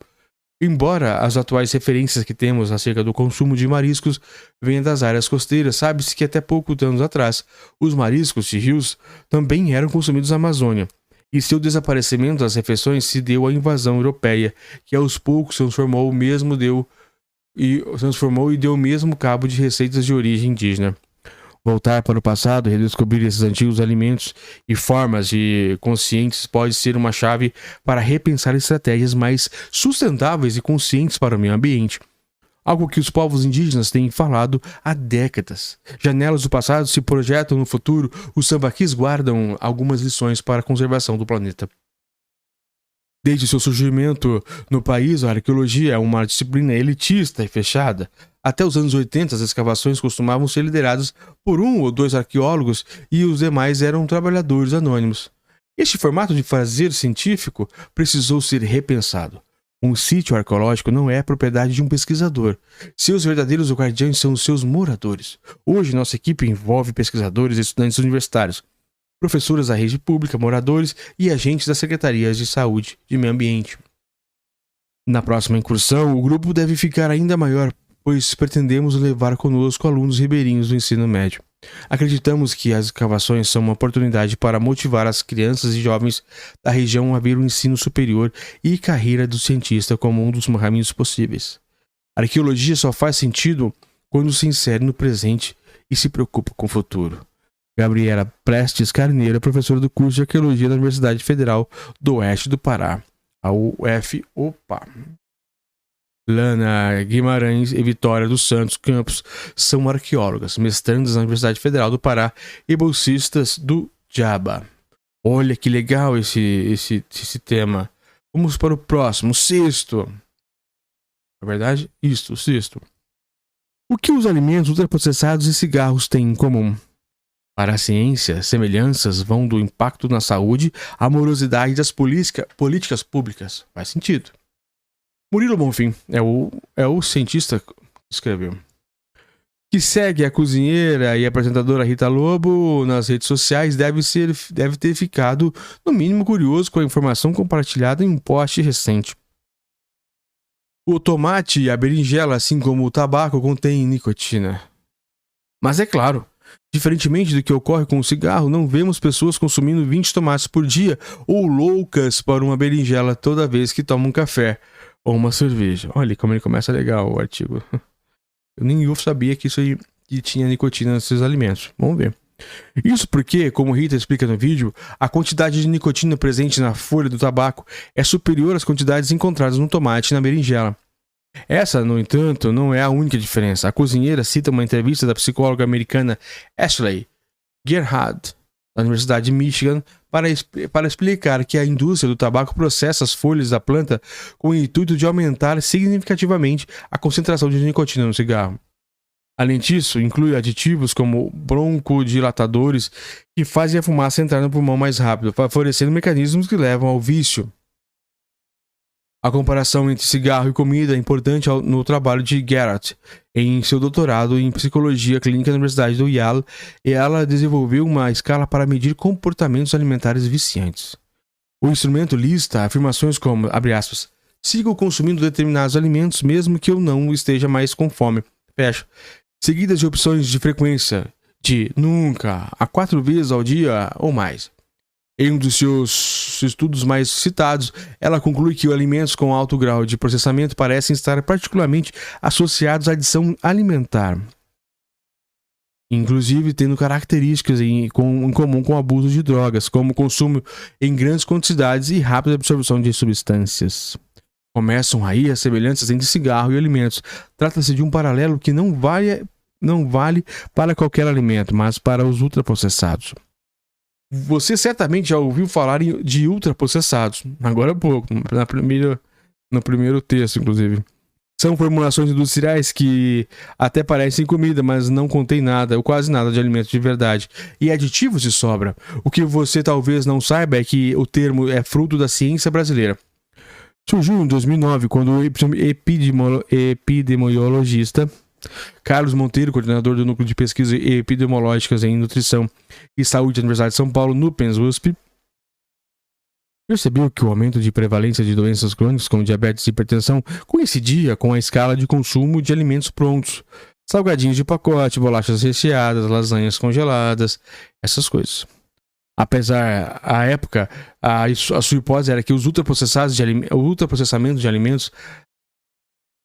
Embora as atuais referências que temos acerca do consumo de mariscos venham das áreas costeiras, sabe-se que até poucos anos atrás, os mariscos de rios também eram consumidos na Amazônia, e seu desaparecimento das refeições se deu à invasão europeia, que aos poucos transformou e deu o mesmo cabo de receitas de origem indígena. Voltar para o passado e redescobrir esses antigos alimentos e formas de conscientes pode ser uma chave para repensar estratégias mais sustentáveis e conscientes para o meio ambiente. Algo que os povos indígenas têm falado há décadas. Janelas do passado se projetam no futuro, os sambaquis guardam algumas lições para a conservação do planeta. Desde seu surgimento no país, a arqueologia é uma disciplina elitista e fechada. Até os anos 80, as escavações costumavam ser lideradas por 1 ou 2 arqueólogos e os demais eram trabalhadores anônimos. Este formato de fazer científico precisou ser repensado. Um sítio arqueológico não é propriedade de um pesquisador. Seus verdadeiros guardiões são os seus moradores. Hoje, nossa equipe envolve pesquisadores e estudantes universitários, professores da rede pública, moradores e agentes das secretarias de saúde e meio ambiente. Na próxima incursão, o grupo deve ficar ainda maior, pois pretendemos levar conosco alunos ribeirinhos do ensino médio. Acreditamos que as escavações são uma oportunidade para motivar as crianças e jovens da região a ver o ensino superior e carreira do cientista como um dos caminhos possíveis. A arqueologia só faz sentido quando se insere no presente e se preocupa com o futuro. Gabriela Prestes Carneiro, professora do curso de Arqueologia da Universidade Federal do Oeste do Pará, a UFOPA. Lana Guimarães e Vitória dos Santos Campos são arqueólogas, mestrandas na Universidade Federal do Pará e bolsistas do JABA. Olha que legal esse tema. Vamos para o próximo, o sexto. Na verdade, o sexto. O que os alimentos ultraprocessados e cigarros têm em comum? Para a ciência, semelhanças vão do impacto na saúde à morosidade das políticas públicas. Faz sentido. Murilo Bonfim é o cientista que escreveu. Que segue a cozinheira e apresentadora Rita Lobo nas redes sociais deve ter ficado, no mínimo, curioso com a informação compartilhada em um post recente. O tomate e a berinjela, assim como o tabaco, contêm nicotina. Mas é claro, diferentemente do que ocorre com o cigarro, não vemos pessoas consumindo 20 tomates por dia ou loucas por uma berinjela toda vez que tomam um café ou uma cerveja. Olha como ele começa legal o artigo. Eu nem sabia que isso aí que tinha nicotina nesses alimentos. Vamos ver. Isso porque, como Rita explica no vídeo, a quantidade de nicotina presente na folha do tabaco é superior às quantidades encontradas no tomate e na berinjela. Essa, no entanto, não é a única diferença. A cozinheira cita uma entrevista da psicóloga americana Ashley Gerhard, da Universidade de Michigan, para explicar que a indústria do tabaco processa as folhas da planta com o intuito de aumentar significativamente a concentração de nicotina no cigarro. Além disso, inclui aditivos como broncodilatadores que fazem a fumaça entrar no pulmão mais rápido, favorecendo mecanismos que levam ao vício. A comparação entre cigarro e comida é importante no trabalho de Garrett, em seu doutorado em psicologia clínica na Universidade do Yale, e ela desenvolveu uma escala para medir comportamentos alimentares viciantes. O instrumento lista afirmações como, abre aspas, sigo consumindo determinados alimentos mesmo que eu não esteja mais com fome, fecha, seguidas de opções de frequência de nunca, a 4 vezes ao dia ou mais. Em um dos seus estudos mais citados, ela conclui que os alimentos com alto grau de processamento parecem estar particularmente associados à adição alimentar, inclusive tendo características em comum com o abuso de drogas, como o consumo em grandes quantidades e rápida absorção de substâncias. Começam aí as semelhanças entre cigarro e alimentos. Trata-se de um paralelo que não vale para qualquer alimento, mas para os ultraprocessados. Você certamente já ouviu falar de ultraprocessados, agora há pouco, no primeiro texto, inclusive. São formulações industriais que até parecem comida, mas não contém nada, ou quase nada de alimento de verdade. E aditivos de sobra. O que você talvez não saiba é que o termo é fruto da ciência brasileira. Surgiu em 2009, quando o epidemiologista Carlos Monteiro, coordenador do Núcleo de Pesquisas Epidemiológicas em Nutrição e Saúde da Universidade de São Paulo, NUPENS, USP, percebeu que o aumento de prevalência de doenças crônicas como diabetes e hipertensão coincidia com a escala de consumo de alimentos prontos, salgadinhos de pacote, bolachas recheadas, lasanhas congeladas, essas coisas. Apesar, à época, a sua hipótese era que o ultraprocessamento de alimentos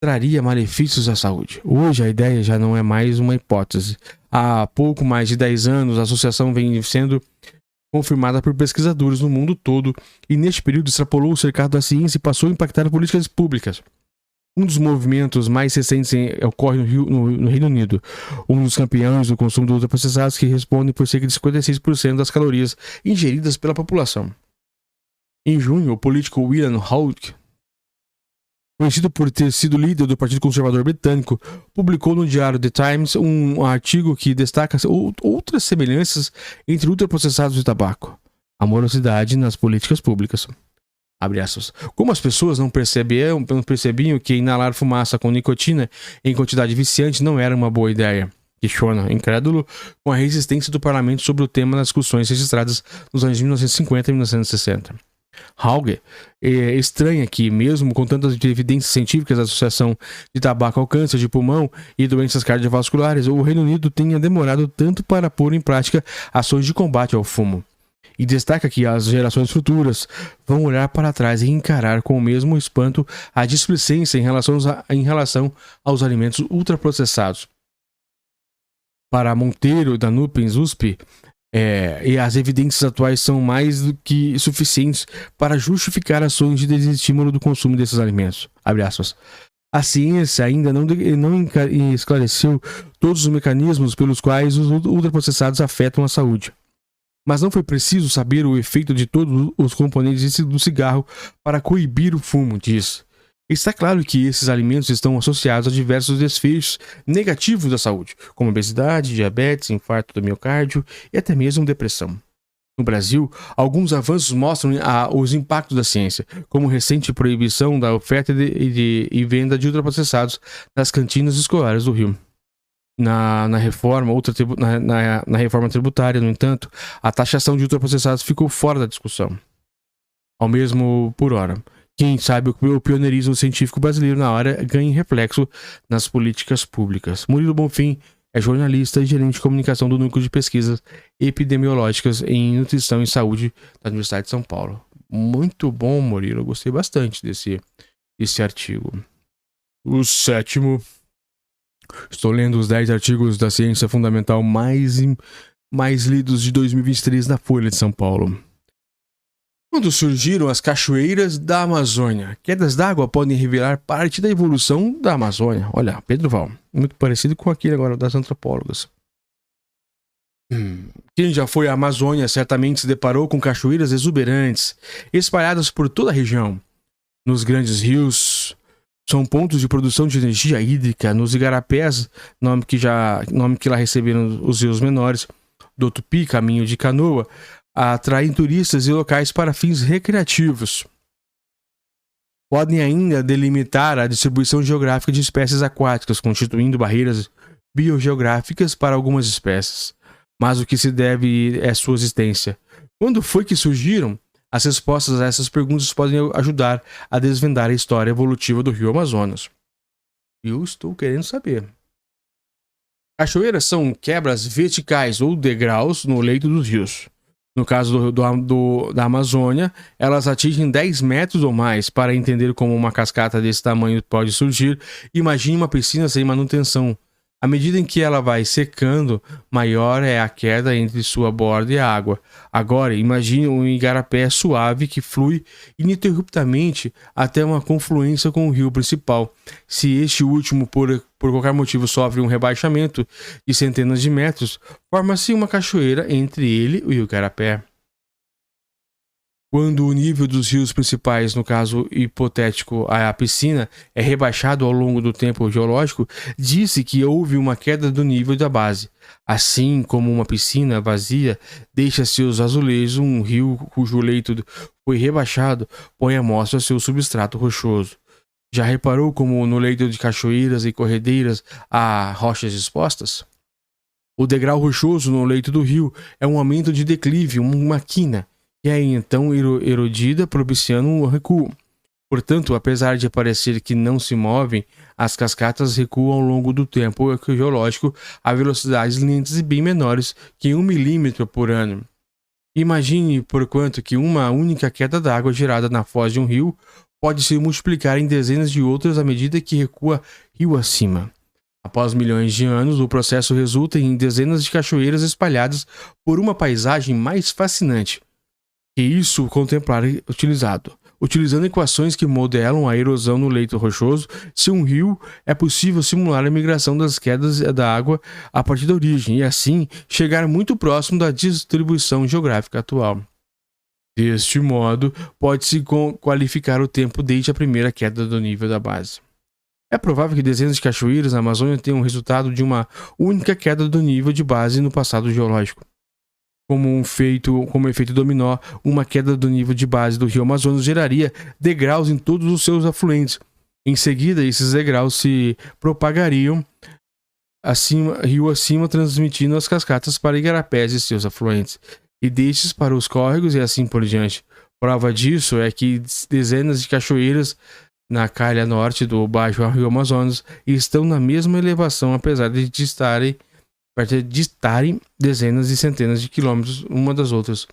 traria malefícios à saúde. Hoje a ideia já não é mais uma hipótese. Há pouco mais de 10 anos, a associação vem sendo confirmada por pesquisadores no mundo todo e neste período extrapolou o cercado da ciência e passou a impactar políticas públicas. Um dos movimentos mais recentes ocorre no Reino Unido, um dos campeões do consumo de ultraprocessados que respondem por cerca de 56% das calorias ingeridas pela população. Em junho, o político William Hague, conhecido por ter sido líder do Partido Conservador Britânico, publicou no diário The Times um artigo que destaca outras semelhanças entre ultraprocessados e tabaco. A morosidade nas políticas públicas. Abre aspas. Como as pessoas não percebiam que inalar fumaça com nicotina em quantidade viciante não era uma boa ideia. Questiona, incrédulo, com a resistência do parlamento sobre o tema nas discussões registradas nos anos de 1950 e 1960. Hauge estranha que, mesmo com tantas evidências científicas da associação de tabaco ao câncer de pulmão e doenças cardiovasculares, o Reino Unido tenha demorado tanto para pôr em prática ações de combate ao fumo. E destaca que as gerações futuras vão olhar para trás e encarar com o mesmo espanto a displicência em relação aos alimentos ultraprocessados. Para Monteiro, da NUPENS USP, e as evidências atuais são mais do que suficientes para justificar ações de desestímulo do consumo desses alimentos. Abre aspas. A ciência ainda não esclareceu todos os mecanismos pelos quais os ultraprocessados afetam a saúde. Mas não foi preciso saber o efeito de todos os componentes do cigarro para coibir o fumo, diz. Está claro que esses alimentos estão associados a diversos desfechos negativos da saúde, como obesidade, diabetes, infarto do miocárdio e até mesmo depressão. No Brasil, alguns avanços mostram os impactos da ciência, como a recente proibição da oferta e venda de ultraprocessados nas cantinas escolares do Rio. Na reforma tributária, no entanto, a taxação de ultraprocessados ficou fora da discussão. Ao mesmo por hora. Quem sabe o pioneirismo científico brasileiro na área ganha reflexo nas políticas públicas. Murilo Bonfim é jornalista e gerente de comunicação do Núcleo de Pesquisas Epidemiológicas em Nutrição e Saúde da Universidade de São Paulo. Muito bom, Murilo. Eu gostei bastante desse artigo. O 7º. Estou lendo os 10 artigos da ciência fundamental mais lidos de 2023 na Folha de São Paulo. Quando surgiram as cachoeiras da Amazônia, quedas d'água podem revelar parte da evolução da Amazônia. Olha, Pedro Val, muito parecido com aquele agora das antropólogas. Quem já foi à Amazônia certamente se deparou com cachoeiras exuberantes, espalhadas por toda a região. Nos grandes rios, são pontos de produção de energia hídrica. Nos igarapés, nome que lá receberam os rios menores, do Tupi, caminho de canoa, atraem turistas e locais para fins recreativos. Podem ainda delimitar a distribuição geográfica de espécies aquáticas, constituindo barreiras biogeográficas para algumas espécies. Mas o que se deve é sua existência. Quando foi que surgiram? As respostas a essas perguntas podem ajudar a desvendar a história evolutiva do rio Amazonas. Eu estou querendo saber. Cachoeiras são quebras verticais ou degraus no leito dos rios. No caso da Amazônia, elas atingem 10 metros ou mais. Para entender como uma cascata desse tamanho pode surgir, imagine uma piscina sem manutenção. À medida em que ela vai secando, maior é a queda entre sua borda e a água. Agora, imagine um igarapé suave que flui ininterruptamente até uma confluência com o rio principal. Se este último, por qualquer motivo, sofre um rebaixamento de centenas de metros, forma-se uma cachoeira entre ele e o igarapé. Quando o nível dos rios principais, no caso hipotético a piscina, é rebaixado ao longo do tempo geológico, diz-se que houve uma queda do nível da base. Assim como uma piscina vazia deixa seus azulejos, um rio cujo leito foi rebaixado põe à mostra seu substrato rochoso. Já reparou como no leito de cachoeiras e corredeiras há rochas expostas? O degrau rochoso no leito do rio é um aumento de declive, uma quina, e é então erodida, propiciando um recuo. Portanto, apesar de parecer que não se movem, as cascatas recuam ao longo do tempo geológico a velocidades lentas e bem menores que 1 milímetro por ano. Imagine por quanto que uma única queda d'água gerada na foz de um rio pode se multiplicar em dezenas de outras à medida que recua rio acima. Após milhões de anos, o processo resulta em dezenas de cachoeiras espalhadas por uma paisagem mais fascinante. E isso contemplar utilizando equações que modelam a erosão no leito rochoso. Se um rio, é possível simular a migração das quedas da água a partir da origem e assim chegar muito próximo da distribuição geográfica atual. Deste modo, pode-se qualificar o tempo desde a primeira queda do nível da base. É provável que dezenas de cachoeiras na Amazônia tenham resultado de uma única queda do nível de base no passado geológico. Como efeito dominó, uma queda do nível de base do rio Amazonas geraria degraus em todos os seus afluentes. Em seguida, esses degraus se propagariam rio acima, transmitindo as cascatas para igarapés e seus afluentes, e destes para os córregos e assim por diante. Prova disso é que dezenas de cachoeiras na calha norte do baixo rio Amazonas estão na mesma elevação, apesar de estarem dezenas e centenas de quilômetros uma das outras,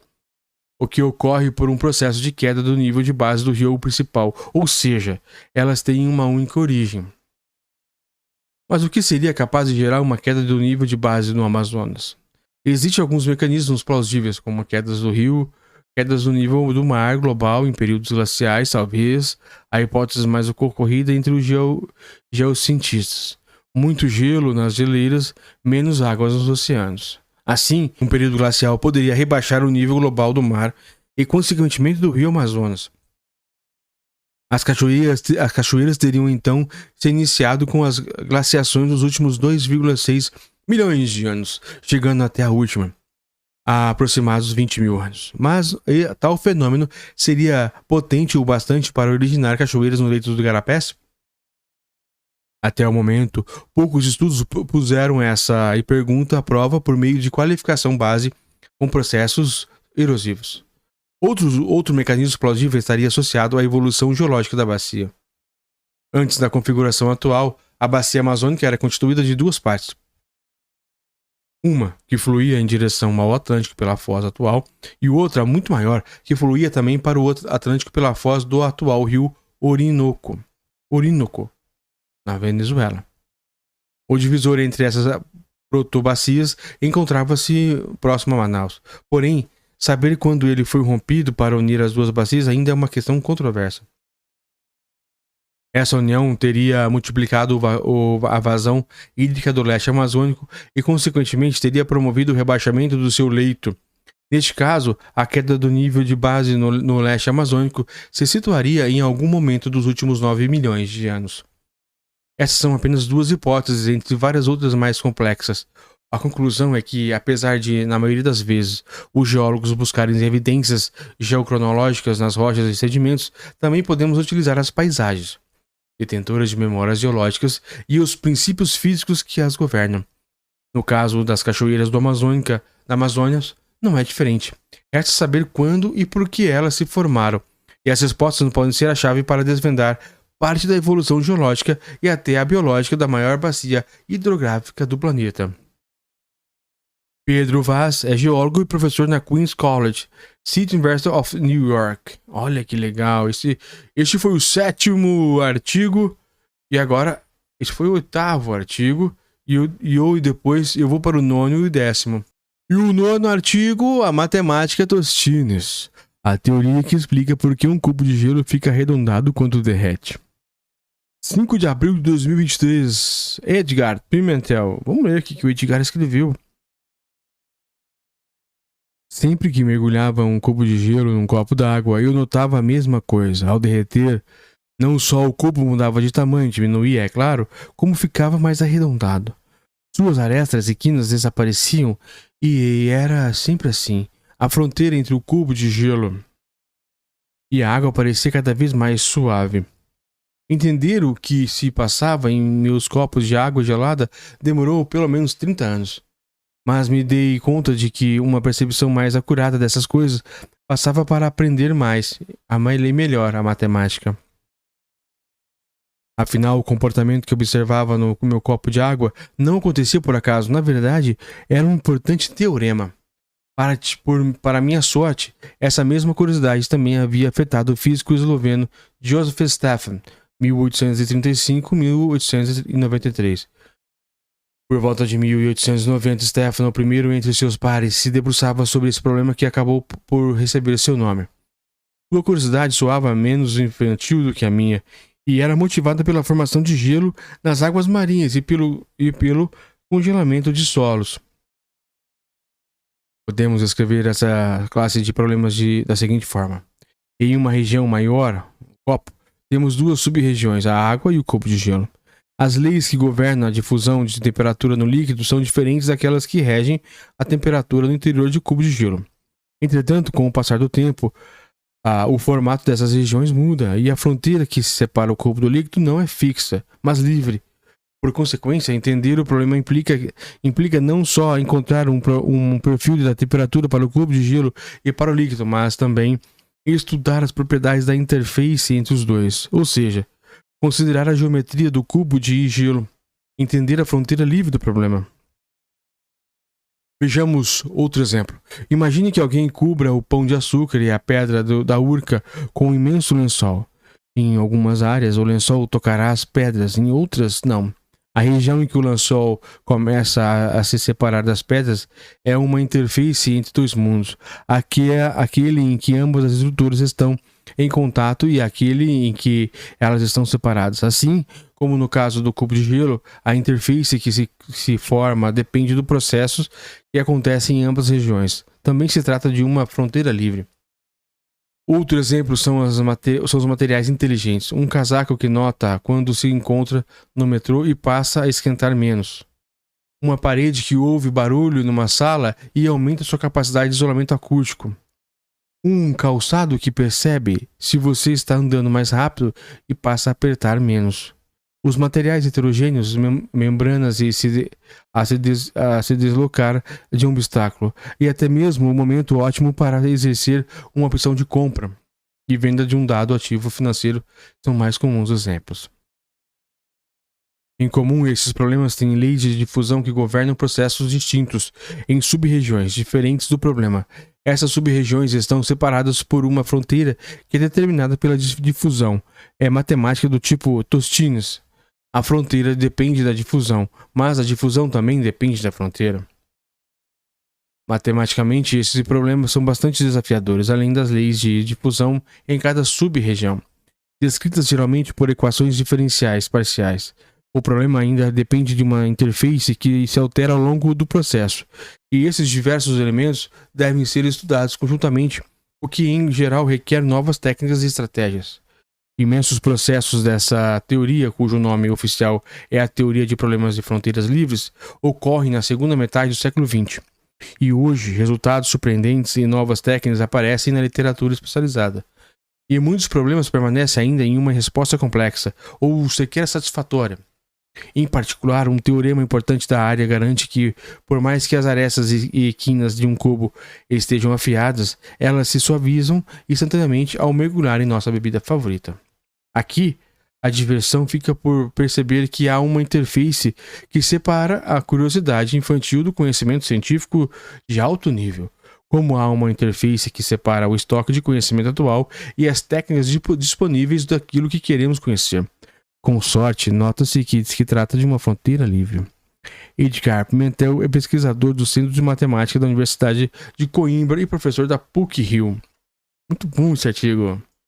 o que ocorre por um processo de queda do nível de base do rio principal, ou seja, elas têm uma única origem. Mas o que seria capaz de gerar uma queda do nível de base no Amazonas? Existem alguns mecanismos plausíveis, como quedas do rio, quedas do nível do mar global em períodos glaciais, talvez a hipótese mais ocorrida entre os geocientistas. Muito gelo nas geleiras, menos águas nos oceanos. Assim, um período glacial poderia rebaixar o nível global do mar e, consequentemente, do rio Amazonas. As cachoeiras teriam então se iniciado com as glaciações dos últimos 2,6 milhões de anos, chegando até a última, há aproximados 20 mil anos. Mas tal fenômeno seria potente o bastante para originar cachoeiras no leito do igarapés? Até o momento, poucos estudos puseram essa pergunta à prova por meio de qualificação base com processos erosivos. Outro mecanismo plausível estaria associado à evolução geológica da bacia. Antes da configuração atual, a bacia amazônica era constituída de duas partes. Uma, que fluía em direção ao Atlântico pela foz atual, e outra, muito maior, que fluía também para o Atlântico pela foz do atual rio Orinoco, na Venezuela. O divisor entre essas protobacias encontrava-se próximo a Manaus. Porém, saber quando ele foi rompido para unir as duas bacias ainda é uma questão controversa. Essa união teria multiplicado a vazão hídrica do leste amazônico e, consequentemente, teria promovido o rebaixamento do seu leito. Neste caso, a queda do nível de base no leste amazônico se situaria em algum momento dos últimos 9 milhões de anos. Essas são apenas duas hipóteses entre várias outras mais complexas. A conclusão é que, apesar de, na maioria das vezes, os geólogos buscarem evidências geocronológicas nas rochas e sedimentos, também podemos utilizar as paisagens, detentoras de memórias geológicas, e os princípios físicos que as governam. No caso das cachoeiras da Amazônia, não é diferente. Resta saber quando e por que elas se formaram, e as respostas não podem ser a chave para desvendar parte da evolução geológica e até a biológica da maior bacia hidrográfica do planeta. Pedro Vaz é geólogo e professor na Queen's College, City University of New York. Olha que legal, este foi o 7º artigo, e agora, esse foi o 8º artigo, e depois eu vou para o 9º e o 10º. E o 9º artigo, a matemática Tostines, a teoria que explica por que um cubo de gelo fica arredondado quando derrete. 5 de abril de 2023, Edgar Pimentel. Vamos ler o que o Edgar escreveu. Sempre que mergulhava um cubo de gelo num copo d'água, eu notava a mesma coisa. Ao derreter, não só o cubo mudava de tamanho, diminuía, é claro, como ficava mais arredondado. Suas arestas e quinas desapareciam, e era sempre assim. A fronteira entre o cubo de gelo e a água parecia cada vez mais suave. Entender o que se passava em meus copos de água gelada demorou pelo menos 30 anos. Mas me dei conta de que uma percepção mais acurada dessas coisas passava para aprender mais, a ler melhor a matemática. Afinal, o comportamento que observava no meu copo de água não acontecia por acaso. Na verdade, era um importante teorema. Para minha sorte, essa mesma curiosidade também havia afetado o físico esloveno Josef Stefan, 1835-1893. Por volta de 1890, Stefan, o primeiro entre seus pares, se debruçava sobre esse problema que acabou por receber seu nome. Sua curiosidade soava menos infantil do que a minha, e era motivada pela formação de gelo nas águas marinhas e pelo congelamento de solos. Podemos escrever essa classe de problemas da seguinte forma. Em uma região maior, copo, temos duas sub-regiões, a água e o cubo de gelo. As leis que governam a difusão de temperatura no líquido são diferentes daquelas que regem a temperatura no interior de cubo de gelo. Entretanto, com o passar do tempo, o formato dessas regiões muda e a fronteira que separa o cubo do líquido não é fixa, mas livre. Por consequência, entender o problema implica não só encontrar um perfil da temperatura para o cubo de gelo e para o líquido, mas também estudar as propriedades da interface entre os dois, ou seja, considerar a geometria do cubo de gelo, entender a fronteira livre do problema. Vejamos outro exemplo. Imagine que alguém cubra o pão de açúcar e a pedra da urca com um imenso lençol. Em algumas áreas, o lençol tocará as pedras, em outras, não. A região em que o lençol começa a se separar das pedras é uma interface entre dois mundos. Aqui é aquele em que ambas as estruturas estão em contato e aquele em que elas estão separadas. Assim como no caso do cubo de gelo, a interface que se forma depende do processo que acontece em ambas as regiões. Também se trata de uma fronteira livre. Outro exemplo são os materiais inteligentes. Um casaco que nota quando se encontra no metrô e passa a esquentar menos. Uma parede que ouve barulho numa sala e aumenta sua capacidade de isolamento acústico. Um calçado que percebe se você está andando mais rápido e passa a apertar menos. Os materiais heterogêneos, membranas a se deslocar de um obstáculo, e até mesmo o momento ótimo para exercer uma opção de compra e venda de um dado ativo financeiro são mais comuns exemplos. Em comum, esses problemas têm leis de difusão que governam processos distintos em sub-regiões diferentes do problema. Essas sub-regiões estão separadas por uma fronteira que é determinada pela difusão. É matemática do tipo Tostines. A fronteira depende da difusão, mas a difusão também depende da fronteira. Matematicamente, esses problemas são bastante desafiadores, além das leis de difusão em cada sub-região. descritas geralmente por equações diferenciais parciais. O problema ainda depende de uma interface que se altera ao longo do processo, e esses diversos elementos devem ser estudados conjuntamente, o que em geral requer novas técnicas e estratégias. Imensos processos dessa teoria, cujo nome oficial é a Teoria de Problemas de Fronteiras Livres, ocorrem na segunda metade do século XX. E hoje, resultados surpreendentes e novas técnicas aparecem na literatura especializada. E muitos problemas permanecem ainda em uma resposta complexa, ou sequer satisfatória. Em particular, um teorema importante da área garante que, por mais que as arestas e quinas de um cubo estejam afiadas, elas se suavizam instantaneamente ao mergulhar em nossa bebida favorita. Aqui, a diversão fica por perceber que há uma interface que separa a curiosidade infantil do conhecimento científico de alto nível, como há uma interface que separa o estoque de conhecimento atual e as técnicas disponíveis daquilo que queremos conhecer. Com sorte, nota-se que trata de uma fronteira livre. Edgar Pimentel é pesquisador do Centro de Matemática da Universidade de Coimbra e professor da PUC-Rio. Muito bom esse artigo.